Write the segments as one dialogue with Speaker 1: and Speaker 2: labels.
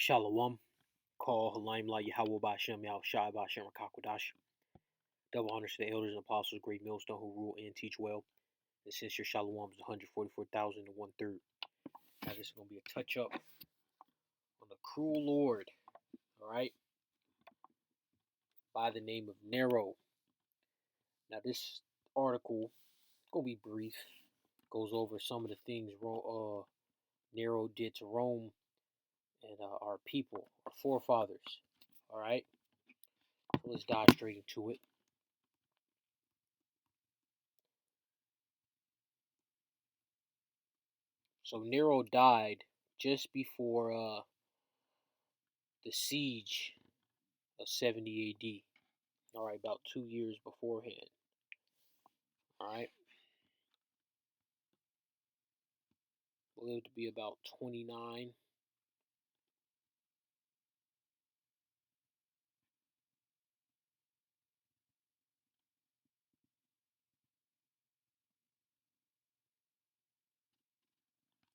Speaker 1: Shalom. Call Halim La Yahweh Bashem Yahweh Shai Bashem Rakakwadash. Double honors to the elders and apostles, great millstone who rule and teach well. And since your Shalom is 144,000 and 1/3. Now this is going to be a touch up on the cruel Lord, alright, by the name of Nero. Now this article is going to be brief. Goes over some of the things Nero did to Rome and our people, our forefathers. Alright, so let's dive straight into it. So Nero died just before the siege of 70 AD. Alright, about 2 years beforehand. Alright. Lived to be about 29.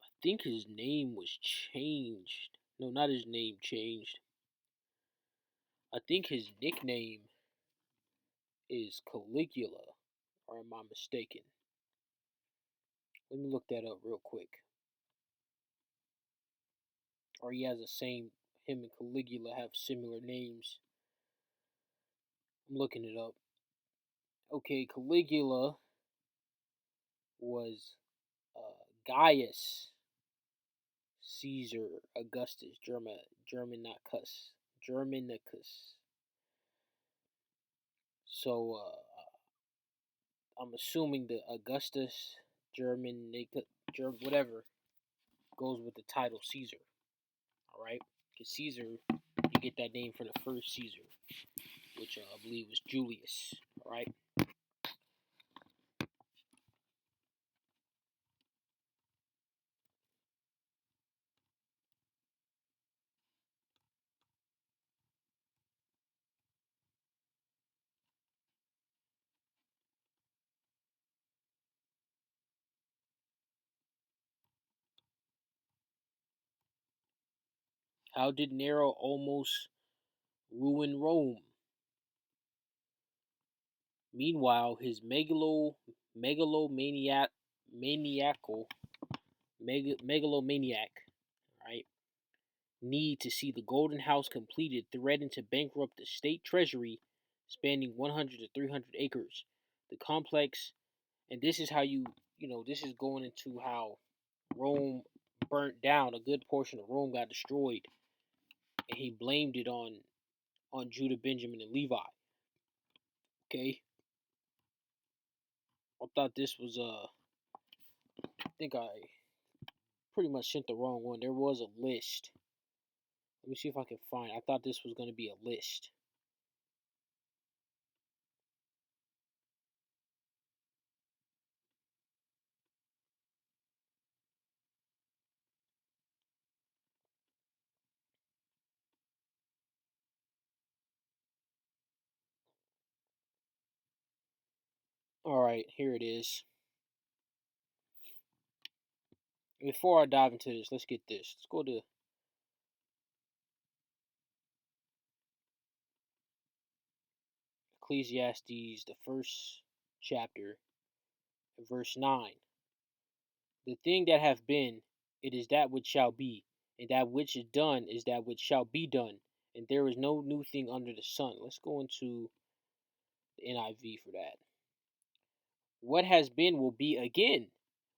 Speaker 1: I think his name was changed. No, not his name changed. I think his nickname is Caligula. Or am I mistaken? Let me look that up real quick. Or he has the same, him and Caligula have similar names. I'm looking it up. Okay, Caligula was Gaius Caesar Augustus Germanicus. So I'm assuming the Augustus Germanicus, whatever, goes with the title Caesar. All right, because Caesar, you get that name from the first Caesar, which I believe was Julius. All right. How did Nero almost ruin Rome? Meanwhile, his megalomaniac, right, need to see the Golden House completed threatened to bankrupt the state treasury, spanning 100 to 300 acres. The complex, and this is how this is going into how Rome burnt down. A good portion of Rome got destroyed, and he blamed it on Judah, Benjamin, and Levi. Okay, I thought this was I think I pretty much sent the wrong one. There was a list. Let me see if I can find. I thought this was going to be a list. All right, here it is. Before I dive into this, let's get this. Let's go to Ecclesiastes, the first chapter, verse 9. The thing that hath been, it is that which shall be, and that which is done is that which shall be done, and there is no new thing under the sun. Let's go into the NIV for that. What has been will be again.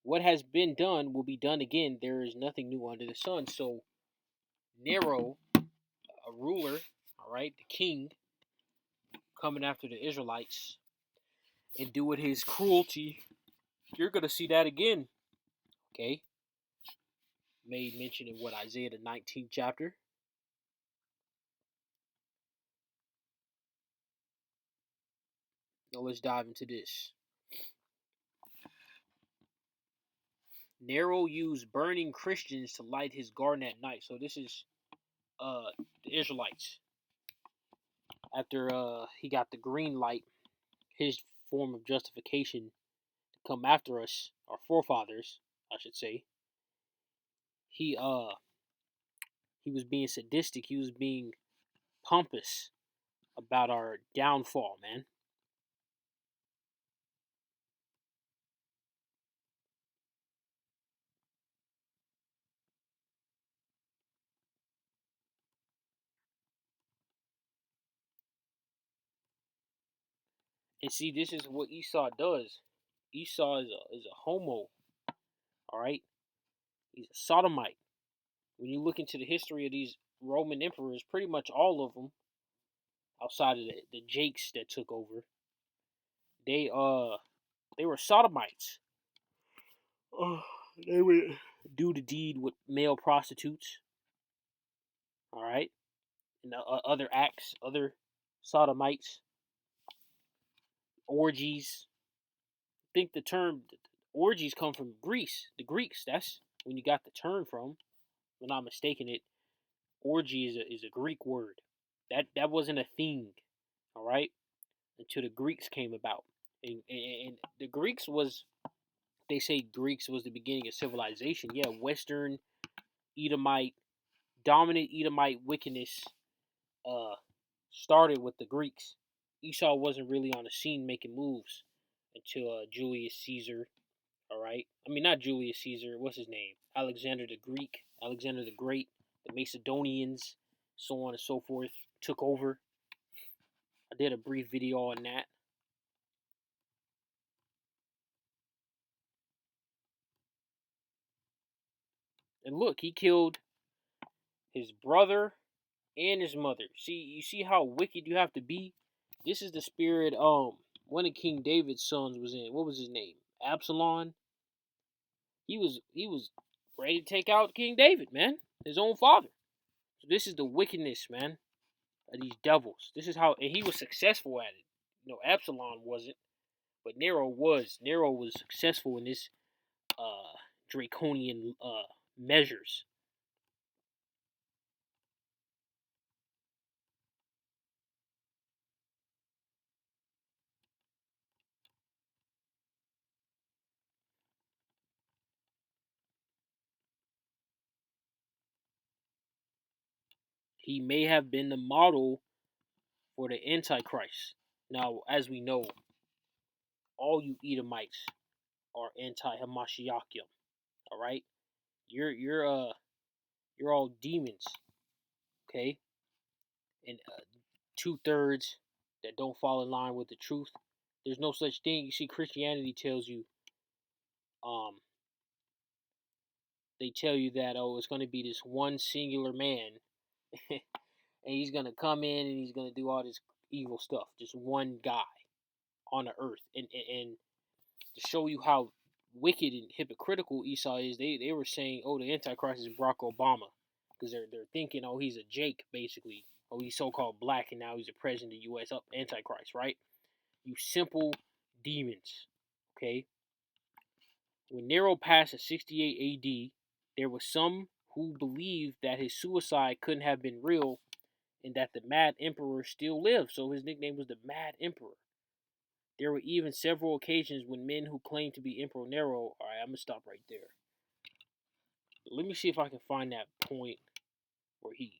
Speaker 1: What has been done will be done again. There is nothing new under the sun. So Nero, a ruler, all right, the king, coming after the Israelites and doing his cruelty, you're going to see that again. Okay? Made mention in what, Isaiah the 19th chapter. Now let's dive into this. Nero used burning Christians to light his garden at night. So this is the Israelites. After he got the green light, his form of justification to come after us, our forefathers, I should say. He He was being sadistic. He was being pompous about our downfall, man. And see, this is what Esau does. Esau is a homo, all right? He's a sodomite. When you look into the history of these Roman emperors, pretty much all of them, outside of the Jakes that took over, they uh they were sodomites. Uh, they would do the deed with male prostitutes, all right, and other acts, other sodomites, orgies. I think the term orgies come from Greece, the Greeks. That's when you got the term from. If I'm not mistaken, it orgy is a Greek word. That wasn't a thing, all right, until the Greeks came about. And the Greeks was, they say Greeks was the beginning of civilization. Yeah, Western Edomite, dominant Edomite wickedness uh started with the Greeks. Esau wasn't really on the scene making moves until Julius Caesar. All right, I mean not Julius Caesar. What's his name? Alexander the Greek, Alexander the Great, the Macedonians, so on and so forth, took over. I did a brief video on that. And look, he killed his brother and his mother. See, you see how wicked you have to be. This is the spirit. One of King David's sons was in. What was his name? Absalom. He was ready to take out King David, man, his own father. So this is the wickedness, man, of these devils. This is how, and he was successful at it. Absalom wasn't, but Nero was. Nero was successful in this draconian measures. He may have been the model for the Antichrist. Now, as we know, all you Edomites are anti-Hamashiachim. All right, you're all demons, okay, and 2/3 that don't fall in line with the truth. There's no such thing. You see, Christianity tells you, um, they tell you that, oh, it's going to be this one singular man, and he's going to come in and he's going to do all this evil stuff. Just one guy on the earth, and to show you how wicked and hypocritical Esau is, they were saying, oh, the Antichrist is Barack Obama, because they're thinking, oh, he's a Jake basically, oh, he's so-called black, and now he's the president of the U.S. Antichrist, right? You simple demons, okay? When Nero passed in 68 A.D., there were some who believed that his suicide couldn't have been real and that the Mad Emperor still lived, so his nickname was the Mad Emperor. There were even several occasions when men who claimed to be Emperor Nero. All right, I'm gonna stop right there. Let me see if I can find that point where he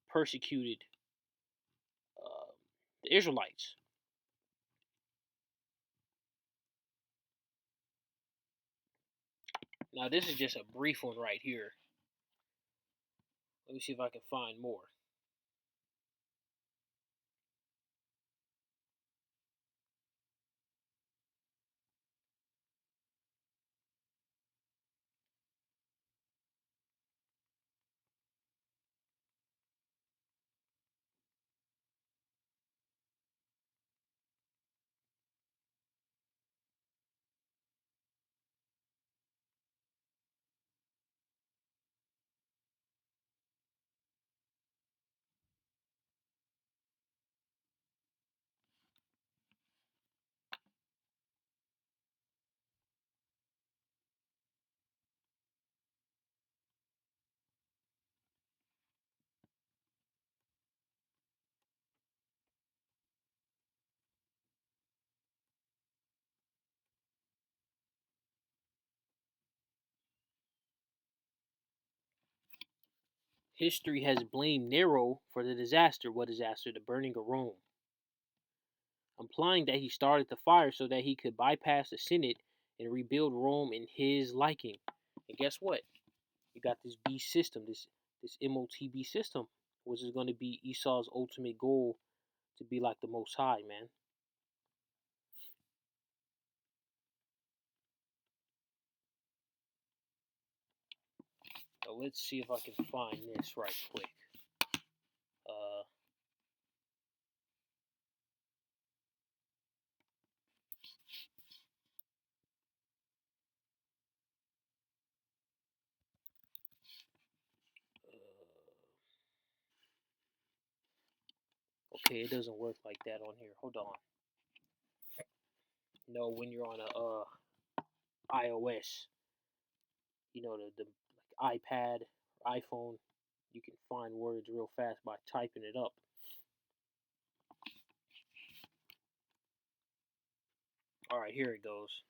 Speaker 1: persecuted uh, the Israelites. Now, this is just a brief one right here. Let me see if I can find more. History has blamed Nero for the disaster. What disaster? The burning of Rome, implying that he started the fire so that he could bypass the Senate and rebuild Rome in his liking. And guess what? You got this beast system, this MOTB system, which is going to be Esau's ultimate goal to be like the Most High, man. So let's see if I can find this right quick. Uh, okay, it doesn't work like that on here. Hold on. No, when you're on a iOS, the like iPad, iPhone, you can find words real fast by typing it up. All right, here it goes.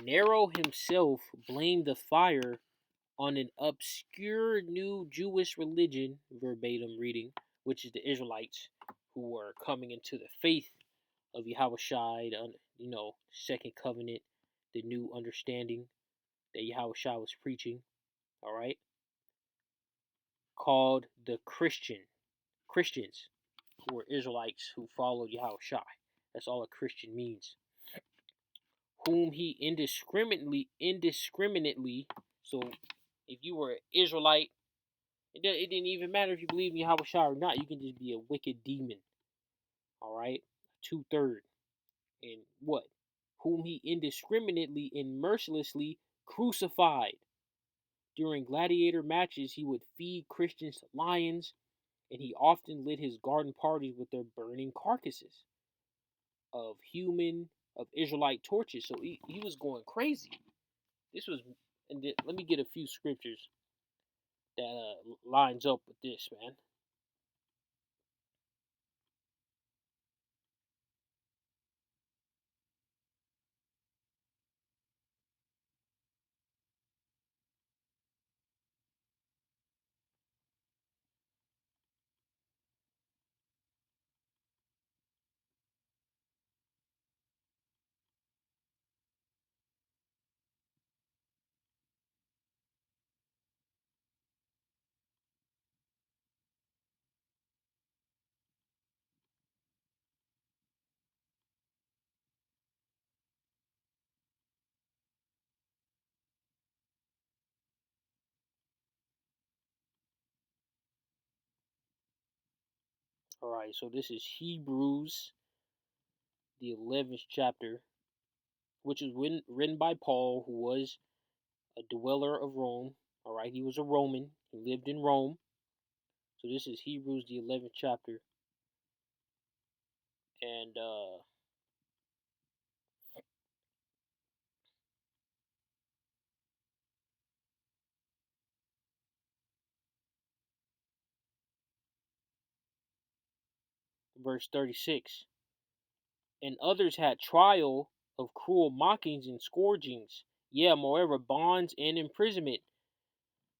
Speaker 1: Nero himself blamed the fire on an obscure new Jewish religion, verbatim reading, which is the Israelites, who were coming into the faith of Yahushua, second covenant, the new understanding that Yahushua was preaching, all right, called the Christians, who were Israelites who followed Yahushua. That's all a Christian means. Whom he indiscriminately, so if you were an Israelite, it didn't even matter if you believed in Yahushua or not. You can just be a wicked demon. All right, 2/3, and what? Whom he indiscriminately and mercilessly crucified. During gladiator matches, he would feed Christians to lions, and he often lit his garden parties with their burning carcasses of Israelite torches. So he was going crazy. This was, and let me get a few scriptures that lines up with this, man. All right, so this is Hebrews, the 11th chapter, which is written by Paul, who was a dweller of Rome. All right, he was a Roman. He lived in Rome. So this is Hebrews, the 11th chapter, and verse 36. And others had trial of cruel mockings and scourgings, yeah, moreover, bonds and imprisonment.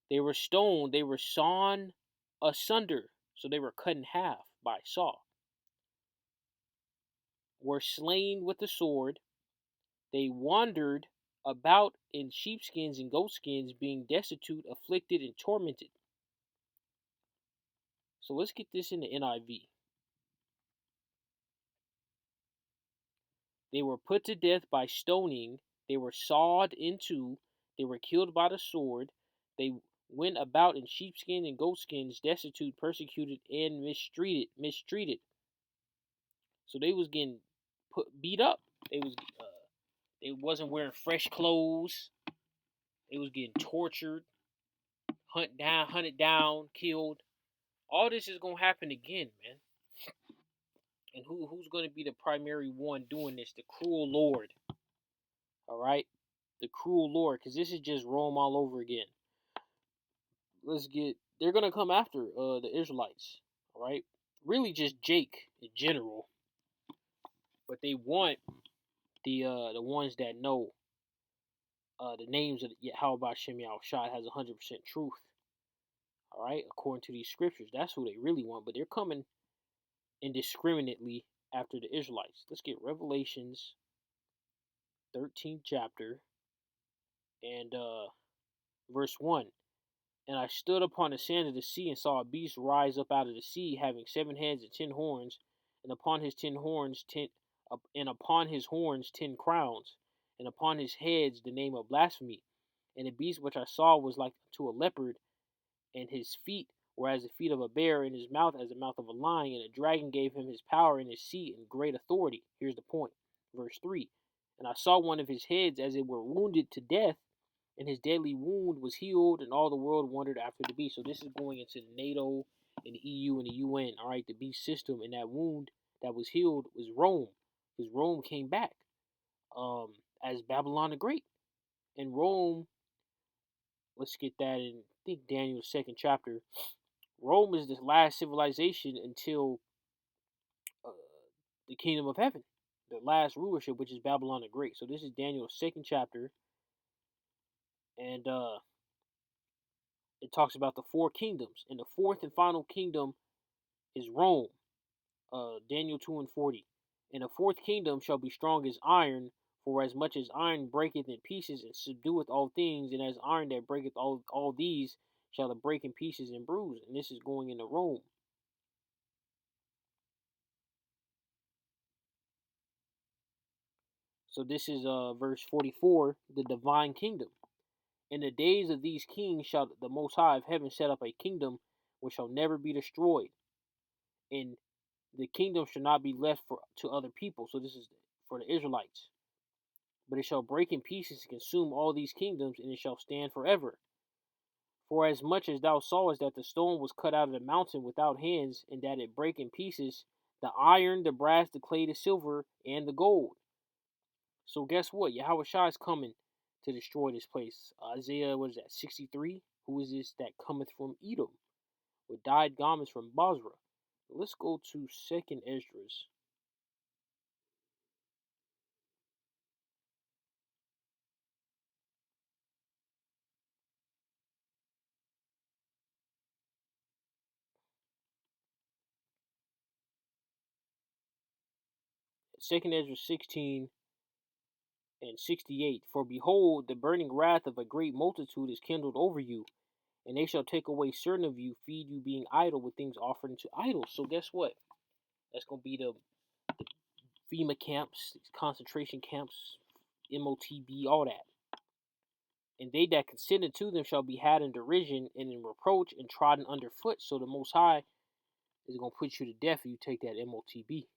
Speaker 1: They were stoned, they were sawn asunder, so they were cut in half by saw, were slain with the sword. They wandered about in sheepskins and goatskins, being destitute, afflicted, and tormented. So let's get this in the NIV. They were put to death by stoning. They were sawed in two. They were killed by the sword. They went about in sheepskins and goatskins, destitute, persecuted, and mistreated. So they was getting beat up. They wasn't wearing fresh clothes. They was getting tortured, hunted down, killed. All this is gonna happen again, man. And who's gonna be the primary one doing this? The cruel Lord. All right, the cruel Lord, because this is just Rome all over again. They're gonna come after the Israelites. All right, really just Jake in general, but they want the ones that know the names of Yahweh Hashem Shai has 100% truth. All right, according to these scriptures, that's who they really want. But they're coming indiscriminately after the Israelites. Let's get Revelations 13th chapter and verse 1. And I stood upon the sand of the sea and saw a beast rise up out of the sea, having 7 heads and 10 horns, and upon his 10 horns 10 and upon his horns 10 crowns, and upon his heads the name of blasphemy. And the beast which I saw was like to a leopard, and his feet were as the feet of a bear, and his mouth as the mouth of a lion. And the dragon gave him his power and his seat and great authority. Here's the point. Verse 3. And I saw one of his heads as it were wounded to death, and his deadly wound was healed, and all the world wondered after the beast. So this is going into the NATO and the EU and the UN, all right, the beast system. And that wound that was healed was Rome, because Rome came back as Babylon the Great. And Rome, let's get that in, I think, Daniel's 2nd chapter. Rome is the last civilization until uh, the kingdom of heaven, the last rulership, which is Babylon the Great. So this is Daniel's 2nd chapter, and it talks about the 4 kingdoms, and the 4th and final kingdom is Rome. Daniel 2:40, and the 4th kingdom shall be strong as iron, for as much as iron breaketh in pieces and subdueth all things, and as iron that breaketh all these shall it break in pieces and bruise. And this is going into Rome. So this is verse 44, the divine kingdom. In the days of these kings shall the Most High of heaven set up a kingdom which shall never be destroyed, and the kingdom shall not be left to other people. So this is for the Israelites. But it shall break in pieces and consume all these kingdoms, and it shall stand forever. For as much as thou sawest that the stone was cut out of the mountain without hands, and that it brake in pieces the iron, the brass, the clay, the silver, and the gold. So guess what? Yahweh Shai is coming to destroy this place. Isaiah, what is that, 63? Who is this that cometh from Edom, with dyed garments from Basra? Let's go to 2nd Esdras. Second Ezra 16 and 68. For behold, the burning wrath of a great multitude is kindled over you, and they shall take away certain of you, feed you being idle with things offered unto idols. So guess what? That's going to be the FEMA camps, concentration camps, MOTB, all that. And they that consented to them shall be had in derision and in reproach and trodden under foot. So the Most High is going to put you to death if you take that MOTB.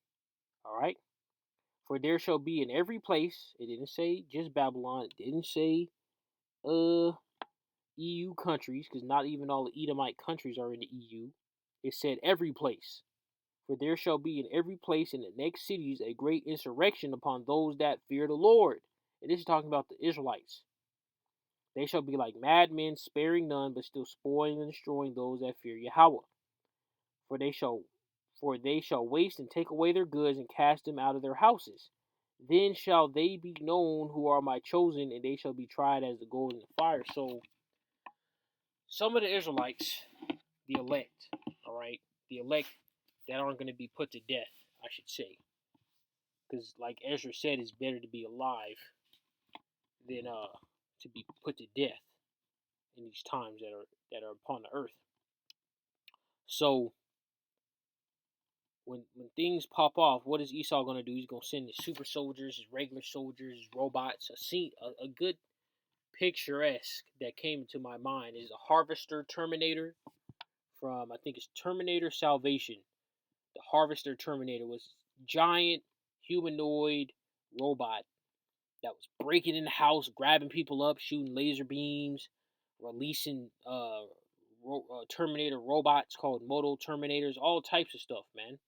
Speaker 1: All right? For there shall be in every place, it didn't say just Babylon, it didn't say EU countries, because not even all the Edomite countries are in the EU. It said every place. For there shall be in every place in the next cities a great insurrection upon those that fear the Lord. And this is talking about the Israelites. They shall be like madmen, sparing none, but still spoiling and destroying those that fear Yahweh. For they shall waste and take away their goods and cast them out of their houses. Then shall they be known who are my chosen, and they shall be tried as the gold in the fire. So some of the Israelites, the elect, all right, the elect that aren't going to be put to death, I should say, because like Ezra said, it's better to be alive than to be put to death in these times that are upon the earth. So when things pop off, what is Esau going to do? He's going to send his super soldiers, his regular soldiers, his robots. A good picturesque that came to my mind is a Harvester Terminator from, I think it's Terminator Salvation. The Harvester Terminator was giant humanoid robot that was breaking in the house, grabbing people up, shooting laser beams, releasing Terminator robots called Moto Terminators, all types of stuff, man.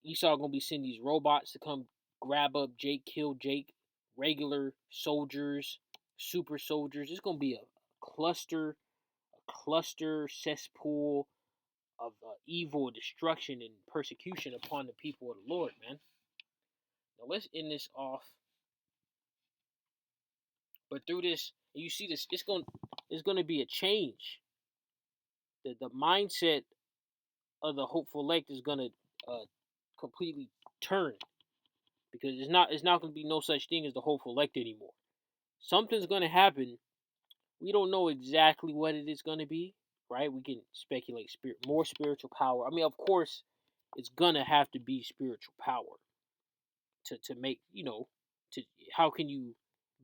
Speaker 1: Esau gonna be sending these robots to come grab up Jake, kill Jake, regular soldiers, super soldiers. It's gonna be a cluster cesspool of evil, destruction, and persecution upon the people of the Lord, man. Now let's end this off. But through this, you see this, it's gonna be a change. The mindset of the hopeful elect is gonna uh, completely turn, because it's not gonna be no such thing as the hopeful elect anymore. Something's gonna happen. We don't know exactly what it is gonna be, right? We can speculate more spiritual power. I mean, of course, it's gonna have to be spiritual power to make, to how can you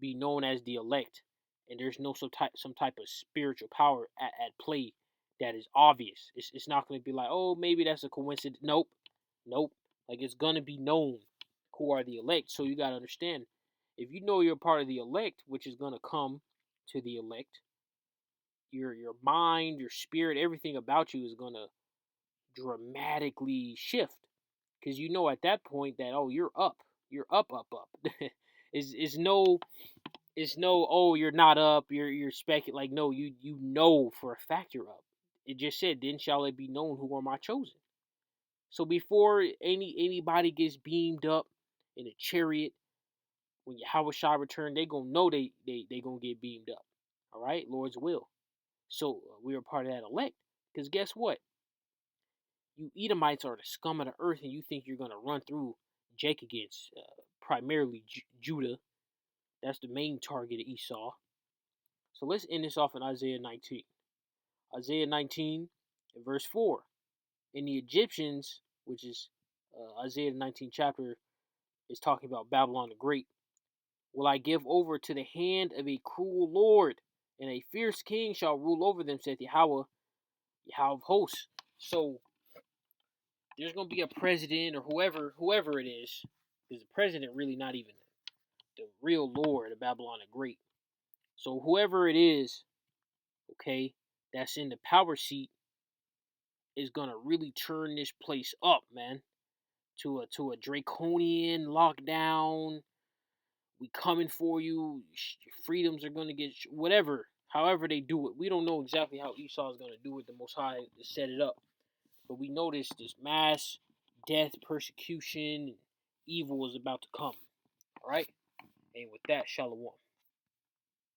Speaker 1: be known as the elect and there's no some type of spiritual power at play that is obvious. It's not going to be like, oh, maybe that's a coincidence. Nope. Like, it's going to be known who are the elect. So you got to understand, if you know you're part of the elect, which is going to come to the elect, your mind, your spirit, everything about you is going to dramatically shift, because you know at that point that, oh, you're up. is no it's no, oh, you're not up, you're like, no, you know for a fact you're up. It just said, then shall it be known who are my chosen. So before anybody gets beamed up in a chariot, when Yahweh Shah return, they gonna know they gonna get beamed up. All right, Lord's will. So we are part of that elect, because guess what? You Edomites are the scum of the earth, and you think you're gonna run through Jacob against primarily Judah. That's the main target of Esau. So let's end this off in Isaiah 19. Isaiah 19, verse 4. And the Egyptians, which is Isaiah 19 chapter, is talking about Babylon the Great, will I give over to the hand of a cruel Lord, and a fierce king shall rule over them, saith Yahweh, Yahweh of hosts. So there's going to be a president, or whoever it is, because the president really not even the real Lord of Babylon the Great. So whoever it is, okay, that's in the power seat is gonna really turn this place up, man, to a draconian lockdown. We coming for you. Your freedoms are gonna get whatever. However they do it, we don't know exactly how Esau is gonna do it. The Most High to set it up, but we know this mass death, persecution, evil is about to come. All right, and with that, shalom.